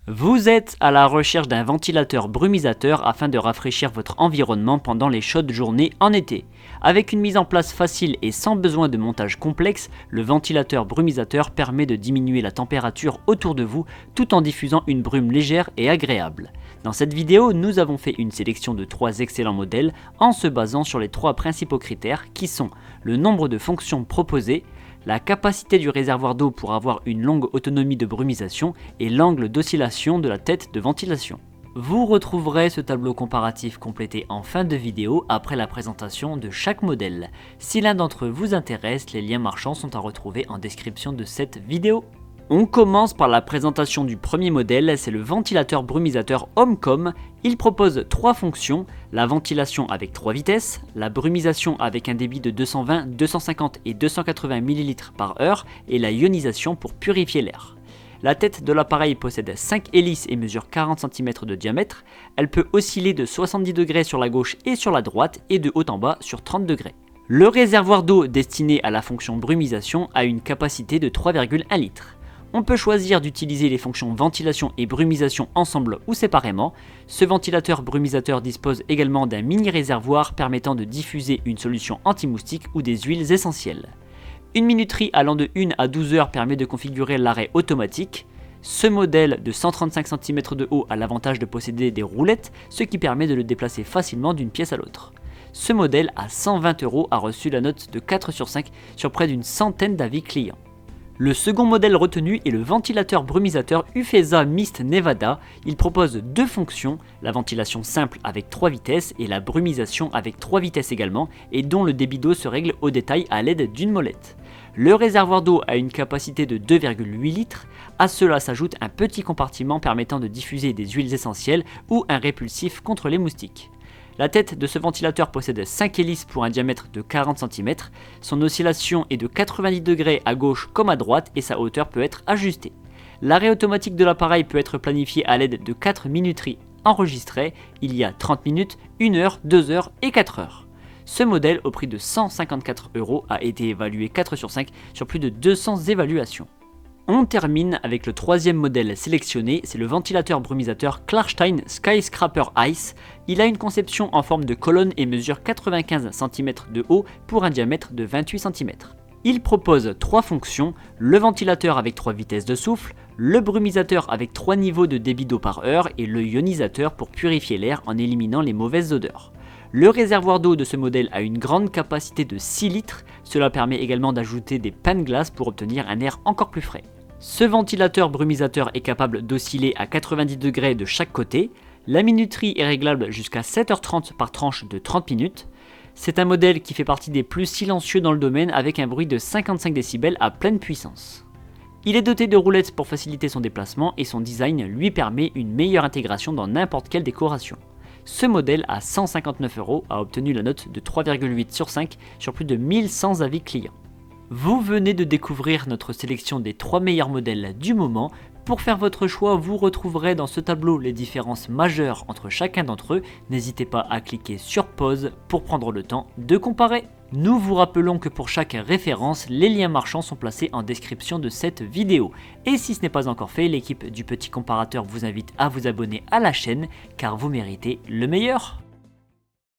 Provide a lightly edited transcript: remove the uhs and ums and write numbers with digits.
Vous êtes à la recherche d'un ventilateur brumisateur afin de rafraîchir votre environnement pendant les chaudes journées en été. Avec une mise en place facile et sans besoin de montage complexe, le ventilateur brumisateur permet de diminuer la température autour de vous tout en diffusant une brume légère et agréable. Dans cette vidéo, nous avons fait une sélection de 3 excellents modèles en se basant sur les 3 principaux critères qui sont le nombre de fonctions proposées, la capacité du réservoir d'eau pour avoir une longue autonomie de brumisation et l'angle d'oscillation de la tête de ventilation. Vous retrouverez ce tableau comparatif complété en fin de vidéo après la présentation de chaque modèle. Si l'un d'entre eux vous intéresse, les liens marchands sont à retrouver en description de cette vidéo. On commence par la présentation du premier modèle, c'est le ventilateur brumisateur Homecom. Il propose 3 fonctions, la ventilation avec 3 vitesses, la brumisation avec un débit de 220, 250 et 280 ml par heure et la ionisation pour purifier l'air. La tête de l'appareil possède 5 hélices et mesure 40 cm de diamètre. Elle peut osciller de 70 degrés sur la gauche et sur la droite et de haut en bas sur 30 degrés. Le réservoir d'eau destiné à la fonction brumisation a une capacité de 3,1 litres. On peut choisir d'utiliser les fonctions ventilation et brumisation ensemble ou séparément. Ce ventilateur brumisateur dispose également d'un mini réservoir permettant de diffuser une solution anti-moustique ou des huiles essentielles. Une minuterie allant de 1 à 12 heures permet de configurer l'arrêt automatique. Ce modèle de 135 cm de haut a l'avantage de posséder des roulettes, ce qui permet de le déplacer facilement d'une pièce à l'autre. Ce modèle à 120 € a reçu la note de 4 sur 5 sur près d'une centaine d'avis clients. Le second modèle retenu est le ventilateur brumisateur Ufesa Mist Nevada. Il propose 2 fonctions, la ventilation simple avec 3 vitesses et la brumisation avec 3 vitesses également, et dont le débit d'eau se règle au détail à l'aide d'une molette. Le réservoir d'eau a une capacité de 2,8 litres, à cela s'ajoute un petit compartiment permettant de diffuser des huiles essentielles ou un répulsif contre les moustiques. La tête de ce ventilateur possède 5 hélices pour un diamètre de 40 cm, son oscillation est de 90 degrés à gauche comme à droite et sa hauteur peut être ajustée. L'arrêt automatique de l'appareil peut être planifié à l'aide de 4 minuteries enregistrées, il y a 30 minutes, 1 heure, 2 heures et 4 heures. Ce modèle au prix de 154 € a été évalué 4 sur 5 sur plus de 200 évaluations. On termine avec le troisième modèle sélectionné, c'est le ventilateur brumisateur Klarstein Skyscraper Ice. Il a une conception en forme de colonne et mesure 95 cm de haut pour un diamètre de 28 cm. Il propose 3 fonctions, le ventilateur avec 3 vitesses de souffle, le brumisateur avec 3 niveaux de débit d'eau par heure et le ionisateur pour purifier l'air en éliminant les mauvaises odeurs. Le réservoir d'eau de ce modèle a une grande capacité de 6 litres, cela permet également d'ajouter des pannes glaces pour obtenir un air encore plus frais. Ce ventilateur brumisateur est capable d'osciller à 90 degrés de chaque côté, la minuterie est réglable jusqu'à 7h30 par tranche de 30 minutes. C'est un modèle qui fait partie des plus silencieux dans le domaine avec un bruit de 55 décibels à pleine puissance. Il est doté de roulettes pour faciliter son déplacement et son design lui permet une meilleure intégration dans n'importe quelle décoration. Ce modèle à 159 € a obtenu la note de 3,8 sur 5 sur plus de 1100 avis clients. Vous venez de découvrir notre sélection des 3 meilleurs modèles du moment. Pour faire votre choix, vous retrouverez dans ce tableau les différences majeures entre chacun d'entre eux. N'hésitez pas à cliquer sur pause pour prendre le temps de comparer. Nous vous rappelons que pour chaque référence, les liens marchands sont placés en description de cette vidéo. Et si ce n'est pas encore fait, l'équipe du petit comparateur vous invite à vous abonner à la chaîne car vous méritez le meilleur.